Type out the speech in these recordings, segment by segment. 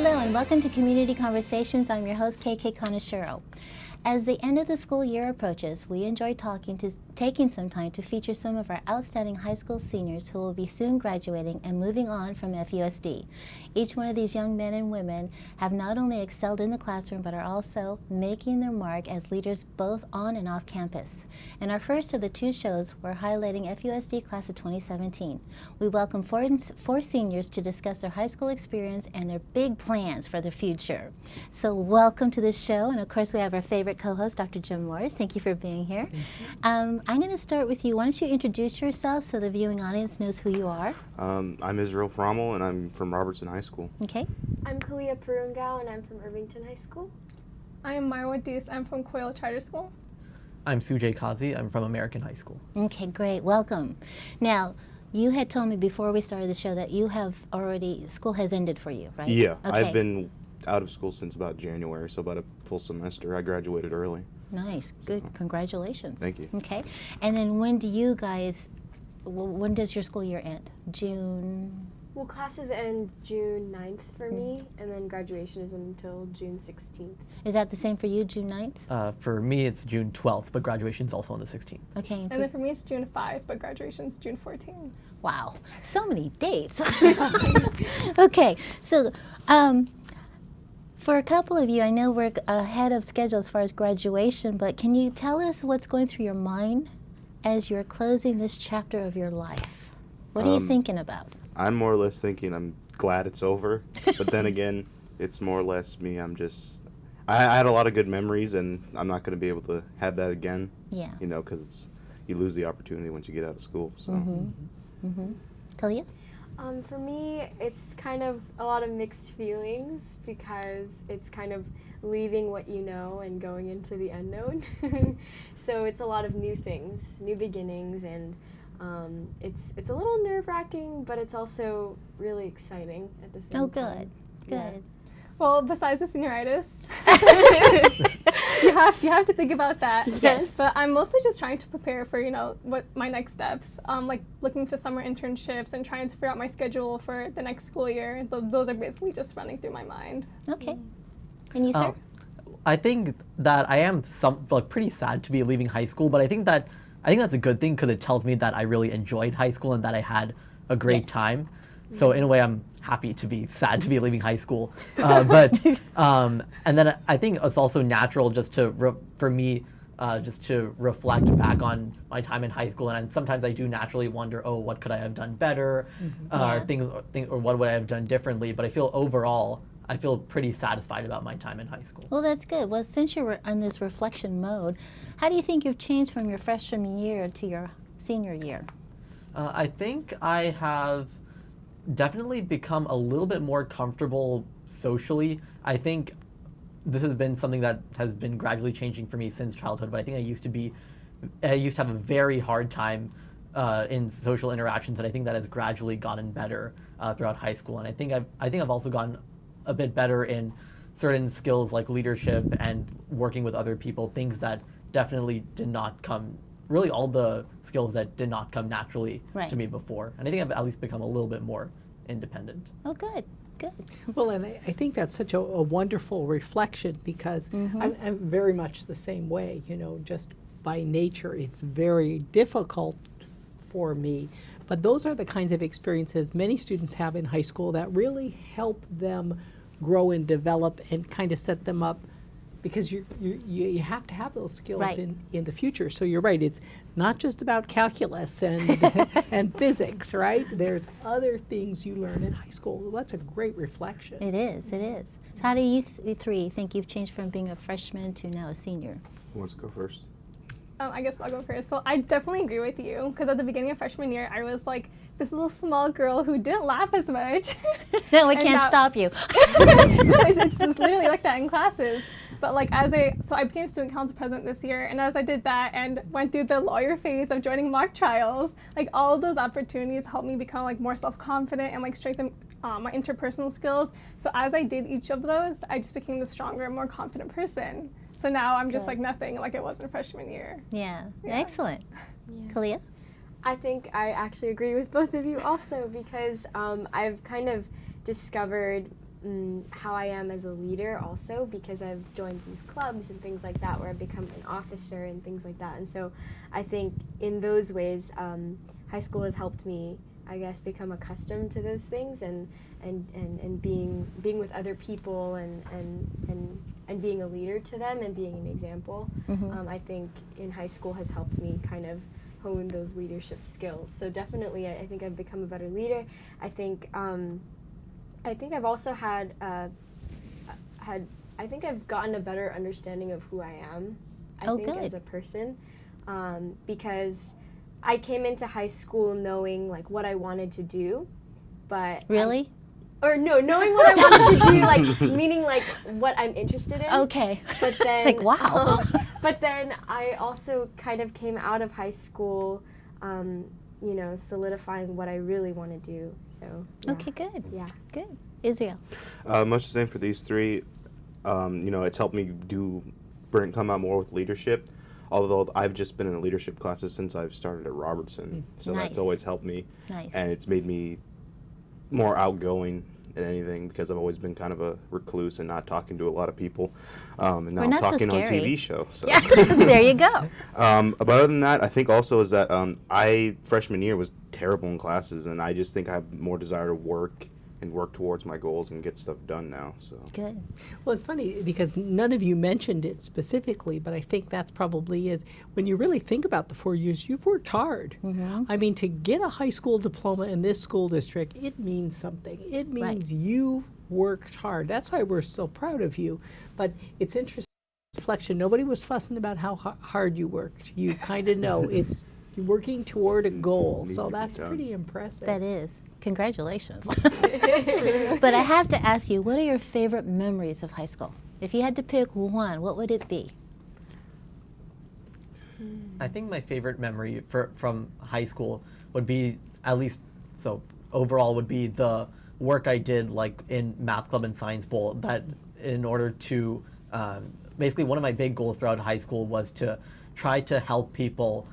Hello and welcome to Community Conversations. I'm your host, KK Conashiro. As the end of the school year approaches, we enjoy taking some time to feature some of our outstanding high school seniors who will be soon graduating and moving on from FUSD. Each one of these young men and women have not only excelled in the classroom, but are also making their mark as leaders both on and off campus. In our first of the two shows, we're highlighting FUSD class of 2017. We welcome four seniors to discuss their high school experience and their big plans for the future. So welcome to this show, and of course we have our favorite co-host, Dr. Jim Morris. Thank you for being here. I'm going to start with you. Why don't you introduce yourself so the viewing audience knows who you are? I'm Israel Frommel, and I'm from Robertson High School. Okay. I'm Kalia Purungao, and I'm from Irvington High School. I am Marwa Dees. I'm from C.O.I.L Charter School. I'm Sujay Kazi. I'm from American High School. Okay, great. Welcome. Now, you had told me before we started the show that you have already, school has ended for you, right? Yeah, Okay. I've been out of school since about January, so about a full semester. I graduated early. Nice. Good. So, congratulations. thank you. Okay. And then when does your school year end? June? Well, classes end June 9th for me, and then graduation is until June 16th. Is that the same for you, June 9th? For me, it's June 12th, but graduation's also on the 16th. Okay. And then for me, it's June 5, but graduation's June 14. Wow. So many dates. Okay. So, for a couple of you, I know we're ahead of schedule as far as graduation, but can you tell us what's going through your mind as you're closing this chapter of your life? What are you thinking about? I'm more or less thinking I'm glad it's over, but then again, it's more or less me. I had a lot of good memories, and I'm not going to be able to have that again. Yeah. You know, because you lose the opportunity once you get out of school. So. Kalia? For me, it's kind of a lot of mixed feelings because it's kind of leaving what you know and going into the unknown. So it's a lot of new things, new beginnings, and it's a little nerve-wracking, but it's also really exciting at the same time. Oh, good. Good. Yeah. Well, besides the senioritis, you have to think about that. Yes. But I'm mostly just trying to prepare for, what my next steps. Like looking to summer internships and trying to figure out my schedule for the next school year. Those are basically just running through my mind. Okay. And you, sir? I think that I am pretty sad to be leaving high school, but I think that's a good thing because it tells me that I really enjoyed high school and that I had a great Yes. time. So in a way, I'm happy to be sad to be leaving high school. And then I think it's also natural just for me just to reflect back on my time in high school. And sometimes I do naturally wonder, oh, what could I have done better? Yeah. Or what would I have done differently? But I feel overall, I feel pretty satisfied about my time in high school. Well, that's good. Well, since you're in this reflection mode, how do you think you've changed from your freshman year to your senior year? I think I have definitely become a little bit more comfortable socially. I think this has been something that has been gradually changing for me since childhood, but I think I used to have a very hard time in social interactions, and I think that has gradually gotten better throughout high school. And I think I've also gotten a bit better in certain skills like leadership and working with other people, things that definitely did not come, really all the skills that did not come naturally Right. to me before. And I think I've at least become a little bit more independent. Oh, good. Good. Well, and I think that's such a wonderful reflection because I'm very much the same way. Just by nature, it's very difficult for me. But those are the kinds of experiences many students have in high school that really help them grow and develop and kind of set them up, because you have to have those skills Right. in the future. So you're right, it's not just about calculus and and physics, right? There's other things you learn in high school. Well, that's a great reflection. It is. It is. So how do you three think you've changed from being a freshman to now a senior? Who wants to go first? I guess I'll go first. So I definitely agree with you because at the beginning of freshman year, I was like this little small girl who didn't laugh as much. No, we And can't that- stop you. No, it's literally like that in classes. But like so I became student council president this year, and as I did that and went through the lawyer phase of joining mock trials, like all of those opportunities helped me become like more self-confident and like strengthen my interpersonal skills. So as I did each of those, I just became the stronger, more confident person. So now I'm just Good. like nothing like it was in freshman year. Yeah. Yeah. Excellent. Yeah. Kalia? I think I actually agree with both of you also because I've kind of discovered how I am as a leader also, because I've joined these clubs and things like that where I've become an officer and things like that. And so I think in those ways, high school has helped me, I guess, become accustomed to those things and being with other people and being a leader to them and being an example. I think in high school has helped me kind of hone those leadership skills. So definitely, I think I've become a better leader. I think I've also I think I've gotten a better understanding of who I am. Good. As a person, because I came into high school knowing like what I wanted to do, but Really? knowing what I wanted to do, like meaning like what I'm interested in. Okay. But then, It's like, wow. but then I also kind of came out of high school, solidifying what I really want to do. So. Yeah. Okay, good. Yeah. Good. Israel. Much the same for these three. It's helped me come out more with leadership. Although I've just been in leadership classes since I've started at Robertson, so Nice. that's always helped me. Nice. And it's made me more outgoing than anything because I've always been kind of a recluse and not talking to a lot of people. And now We're I'm not so talking on scary. TV show. So. Yeah. There you go. But other than that, I think also is that freshman year was terrible in classes, and I just think I have more desire to work towards my goals and get stuff done now. So. Good. Well, it's funny because none of you mentioned it specifically, but I think that's probably is when you really think about the 4 years, you've worked hard. I mean, to get a high school diploma in this school district, it means something. It means Right. you've worked hard. That's why we're so proud of you. But it's interesting reflection. Nobody was fussing about how hard you worked. You kind of know it's you're working toward a goal. Needs So to be that's done. pretty impressive. That is. Congratulations. But I have to ask you, what are your favorite memories of high school? If you had to pick one, what would it be? I think my favorite memory from high school would be, at least, so overall, would be the work I did like in math club and science bowl. That in order to basically one of my big goals throughout high school was to try to help people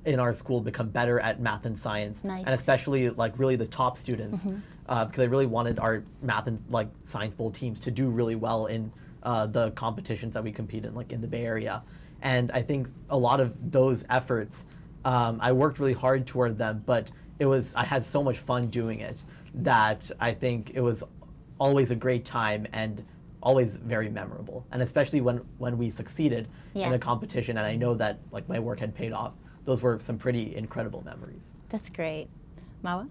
in our school become better at math and science, Nice. and especially like really the top students, because I really wanted our math and like science bowl teams to do really well in the competitions that we compete in, like in the Bay Area. And I think a lot of those efforts, I worked really hard toward them, but I had so much fun doing it that I think it was always a great time and always very memorable. And especially when we succeeded Yeah. in a competition and I know that like my work had paid off, those were some pretty incredible memories. That's great. Mawa?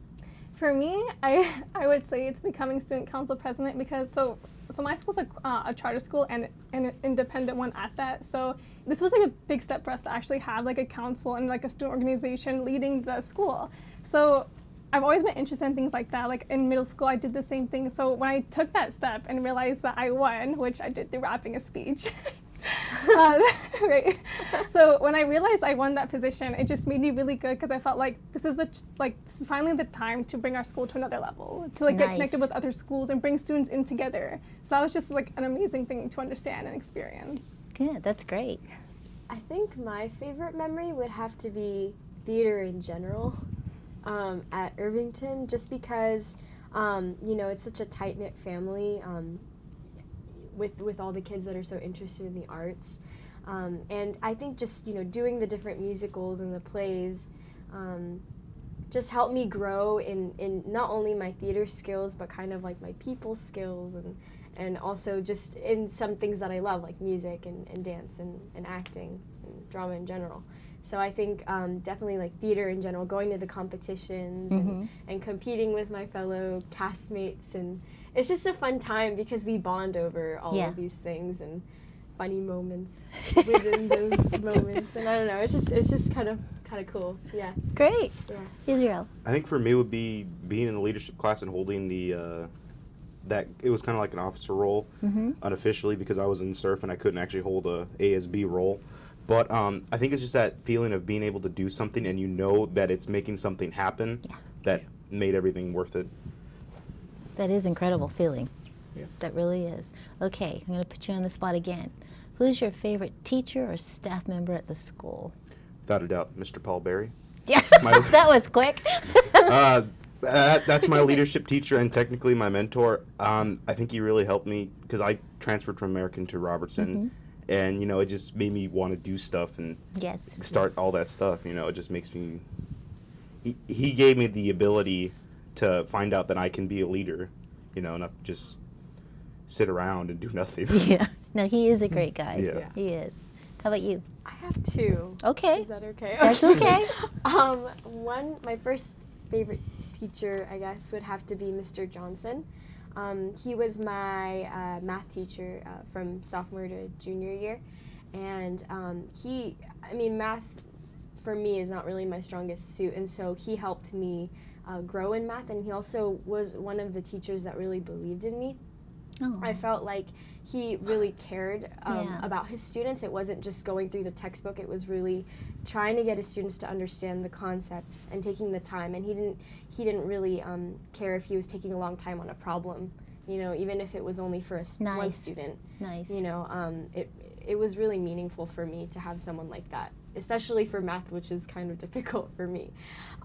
For me, I would say it's becoming student council president because so my school's a charter school and an independent one at that. So this was like a big step for us to actually have like a council and like a student organization leading the school. So I've always been interested in things like that. Like in middle school, I did the same thing. So when I took that step and realized that I won, which I did through rapping a speech, right. So when I realized I won that position, it just made me really good because I felt like this is finally the time to bring our school to another level, to like get Nice. connected with other schools and bring students in together. So that was just like an amazing thing to understand and experience. Good. That's great. I think my favorite memory would have to be theater in general at Irvington, just because it's such a tight-knit family with all the kids that are so interested in the arts. And I think just doing the different musicals and the plays just helped me grow in not only my theater skills but kind of like my people skills and also just in some things that I love, like music and dance and acting and drama in general. So I think definitely like theater in general, going to the competitions and competing with my fellow castmates, and it's just a fun time because we bond over all Yeah. of these things and funny moments within those moments. And I don't know, it's just kind of cool. Yeah. Great. Yeah. Israel? I think for me would be being in the leadership class and holding that it was kind of like an officer role unofficially because I was in surf and I couldn't actually hold a ASB role. But I think it's just that feeling of being able to do something and you know that it's making something happen that made everything worth it. That is incredible feeling. Yeah. That really is. Okay, I'm going to put you on the spot again. Who's your favorite teacher or staff member at the school? Without a doubt, Mr. Paul Berry. Yeah, My- that was quick. That's my leadership teacher and technically my mentor. I think he really helped me because I transferred from American to Robertson, and it just made me want to do stuff and Yes. start all that stuff. It just makes me. He gave me the ability to find out that I can be a leader, not just sit around and do nothing. Yeah. No, he is a great guy. Yeah. He is. How about you? I have two. Okay. Is that okay? That's okay. My first favorite teacher, I guess, would have to be Mr. Johnson. He was my math teacher from sophomore to junior year, and math for me is not really my strongest suit, and so he helped me grow in math, and he also was one of the teachers that really believed in me. Oh. I felt like he really cared Yeah. about his students. It wasn't just going through the textbook. It was really trying to get his students to understand the concepts and taking the time. And he didn't really care if he was taking a long time on a problem, even if it was only for one Nice. student. Nice. It was really meaningful for me to have someone like that, especially for math, which is kind of difficult for me.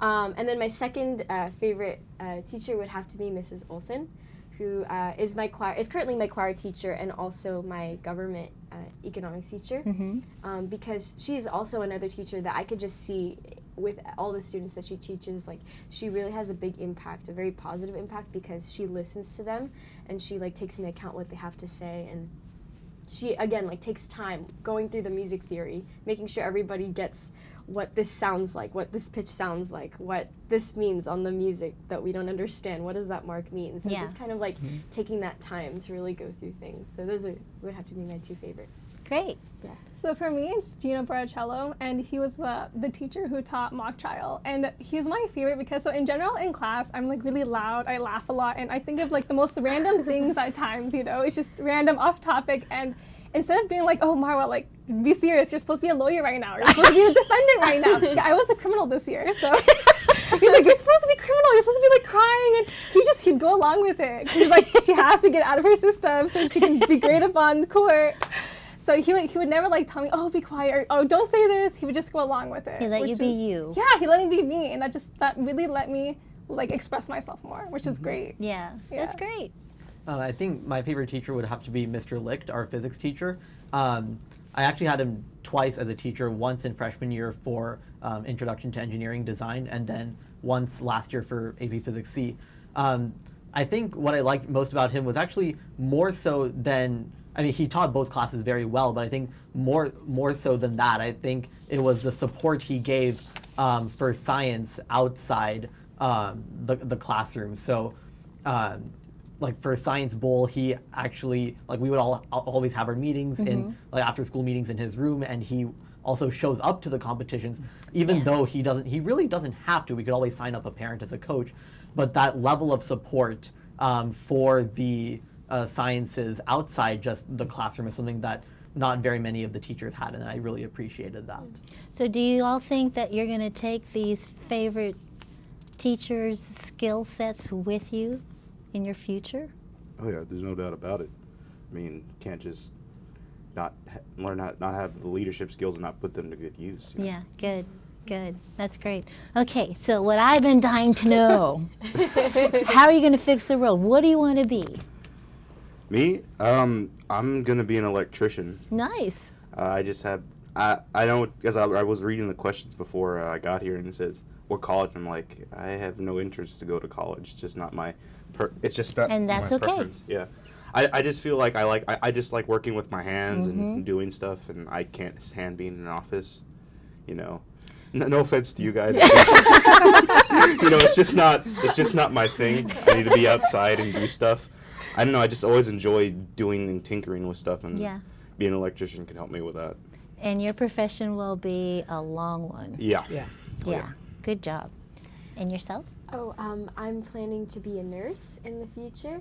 And then my second favorite teacher would have to be Mrs. Olson, who is currently my choir teacher and also my government economics teacher, because she's also another teacher that I could just see with all the students that she teaches. Like, she really has a big impact, a very positive impact, because she listens to them and she takes into account what they have to say, and she again takes time going through the music theory, making sure everybody gets what this sounds like, what this pitch sounds like, what this means on the music that we don't understand. What does that mark mean? So Yeah. just kind of taking that time to really go through things. So those would have to be my two favorite. Great. Yeah. So for me, it's Gino Baracello, and he was the teacher who taught mock trial. And he's my favorite because, so in general in class, I'm really loud, I laugh a lot, and I think of the most random things at times, it's just random off topic. And instead of being oh, Marwa, be serious, you're supposed to be a lawyer right now, or you're supposed to be a defendant right now. Yeah, I was the criminal this year, so he's you're supposed to be criminal, you're supposed to be crying, and he'd go along with it. He's she has to get out of her system so she can be great up on court. So he would never tell me, oh, be quiet, or oh, don't say this. He would just go along with it. He let you be you. Yeah, he let me be me, and that really let me express myself more, which is great. Yeah. That's great. I think my favorite teacher would have to be Mr. Licht, our physics teacher. I actually had him twice as a teacher, once in freshman year for Introduction to Engineering Design, and then once last year for AP Physics C. I think what I liked most about him was actually more so than, he taught both classes very well, but I think more so than that, I think it was the support he gave for science outside the classroom. So for Science Bowl, he actually, we would always have our meetings in after school meetings in his room, and he also shows up to the competitions, even though he really doesn't have to. We could always sign up a parent as a coach, but that level of support for the sciences outside just the classroom is something that not very many of the teachers had, and I really appreciated that. So do you all think that you're going to take these favorite teachers' skill sets with you in your future? Oh yeah, there's no doubt about it. Can't just not have the leadership skills and not put them to good use. Yeah, good. That's great. Okay, so what I've been dying to know, how are you going to fix the world? What do you want to be? Me? I'm going to be an electrician. Nice. I don't, because I was reading the questions before I got here, and it says, what college? I'm like, I have no interest to go to college. It's just not my, it's just not And that's my okay. preference. Yeah. I just feel like I just like working with my hands and doing stuff, and I can't stand being in an office, No offense to you guys. It's just not my thing. I need to be outside and do stuff. I don't know, I just always enjoy doing and tinkering with stuff, and being an electrician can help me with that. And your profession will be a long one. Yeah. Yeah. Good job. And yourself? Oh, I'm planning to be a nurse in the future.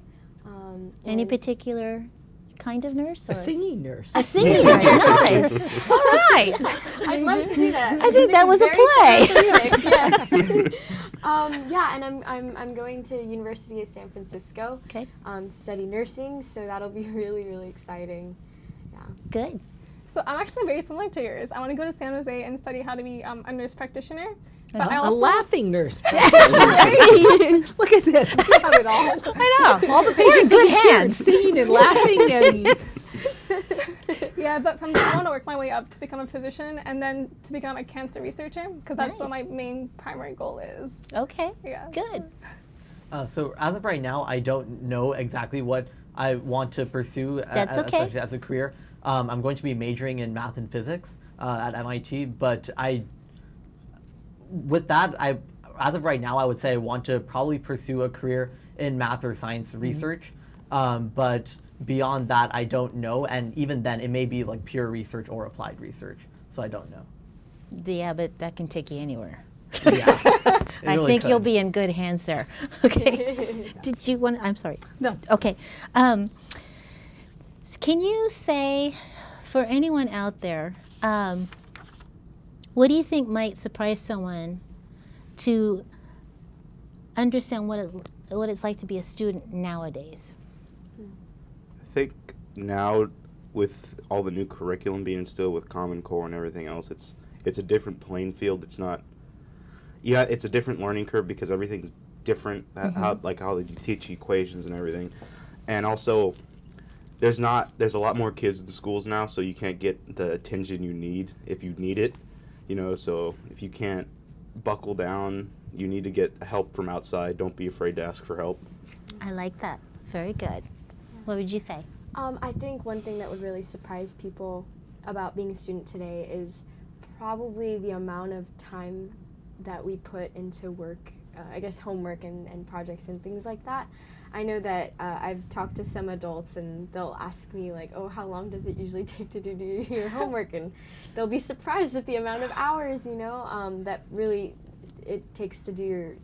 Any and- particular kind of nurse? Or? A singing nurse. A singing nurse. Nice. All right. I'd love to do that. I think that was a play. Yes. Yeah, and I'm going to University of San Francisco. Okay. To study nursing, so that'll be really, really exciting. Yeah. Good. So I'm actually very similar to yours. I want to go to San Jose and study how to be a nurse practitioner. But I A also laughing nurse. Look at this. We have it all. I know. All the patients good in here hands. singing and laughing and yeah, but from there I want to work my way up to become a physician and then to become a cancer researcher because that's what my Nice. main primary goal is. Okay. Yeah. Good. So as of right now, I don't know exactly what I want to pursue That's okay. especially as a career. I'm going to be majoring in math and physics at MIT, but with that, as of right now, I would say I want to probably pursue a career in math or science research. But beyond that, I don't know, and even then, it may be like pure research or applied research. So I don't know. Yeah, but that can take you anywhere. Yeah, it I really think you'll could. be in good hands there. Okay. Did you want? I'm sorry. no. Okay. Can you say, for anyone out there, what do you think might surprise someone to understand what it's like to be a student nowadays? I think now, with all the new curriculum being instilled with Common Core and everything else, it's a different playing field. It's not. Yeah, it's a different learning curve because everything's different. How you teach equations and everything, and also there's a lot more kids at the schools now, so you can't get the attention you need if you need it. So if you can't buckle down, you need to get help from outside. Don't be afraid to ask for help. I like that. Very good. What would you say? I think one thing that would really surprise people about being a student today is probably the amount of time that we put into work, I guess homework and projects and things like that. I know that I've talked to some adults and they'll ask me like, oh, how long does it usually take to do your homework? And they'll be surprised at the amount of hours, that really it takes to do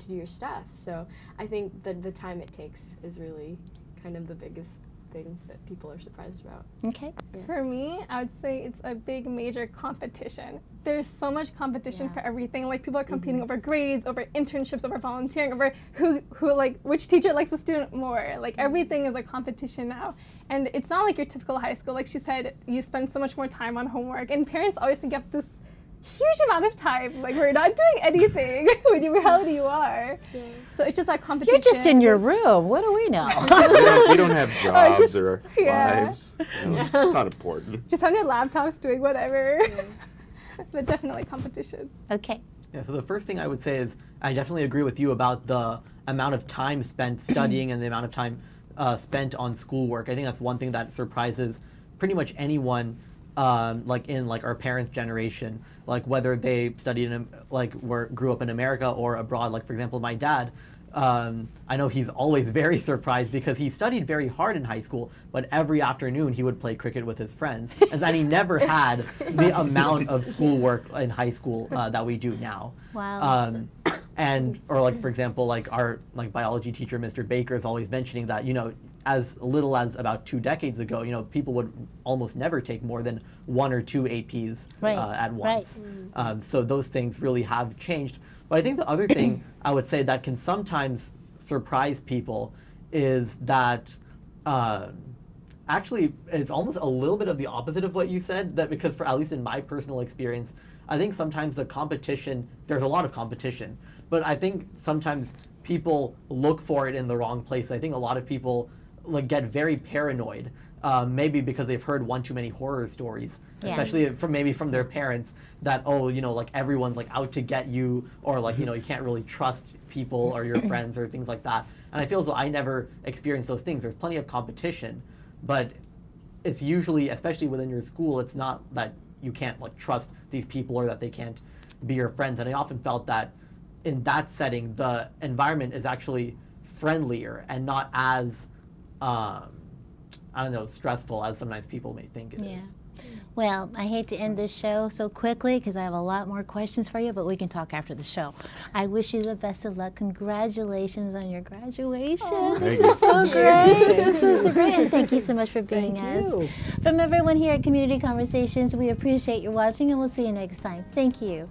your stuff. So I think that the time it takes is really kind of the biggest thing that people are surprised about. Okay. For me, I would say it's a big major competition. There's so much competition for everything. Like people are competing over grades, over internships, over volunteering, over who like which teacher likes a student more. Like everything is a competition now. And it's not like your typical high school. Like she said, you spend so much more time on homework and parents always think you have this huge amount of time. Like we're not doing anything when in reality you are. Yeah. So it's just that competition. You're just in your room. What do we know? We don't have jobs just- or yeah. lives. It's not important. Just on your laptops doing whatever. But definitely competition. Okay. Yeah, so the first thing I would say is I definitely agree with you about the amount of time spent studying and the amount of time spent on schoolwork. I think that's one thing that surprises pretty much anyone, like in like our parents' generation, like whether they studied grew up in America or abroad. Like for example, my dad. I know he's always very surprised because he studied very hard in high school, but every afternoon he would play cricket with his friends, and then he never had the amount of schoolwork in high school that we do now. Wow. Or like for example, like our biology teacher, Mr. Baker, is always mentioning that as little as about 2 decades ago, people would almost never take more than 1 or 2 APs at once. Right. So those things really have changed. But I think the other thing I would say that can sometimes surprise people is that actually it's almost a little bit of the opposite of what you said, that because for at least in my personal experience, I think sometimes there's a lot of competition, but I think sometimes people look for it in the wrong place. I think a lot of people get very paranoid, maybe because they've heard one too many horror stories, especially from their parents, that everyone's out to get you, or you can't really trust people or your friends or things like that. And I feel as though I never experienced those things. There's plenty of competition, but it's usually, especially within your school, it's not that you can't trust these people or that they can't be your friends. And I often felt that in that setting, the environment is actually friendlier and not as stressful as sometimes people may think it is. Well, I hate to end this show so quickly because I have a lot more questions for you, but we can talk after the show. I wish you the best of luck. Congratulations on your graduation. Thank This is so you. great. This is so great. And thank you so much for being Thank us. you. From everyone here at Community Conversations, we appreciate your watching and we'll see you next time. Thank you.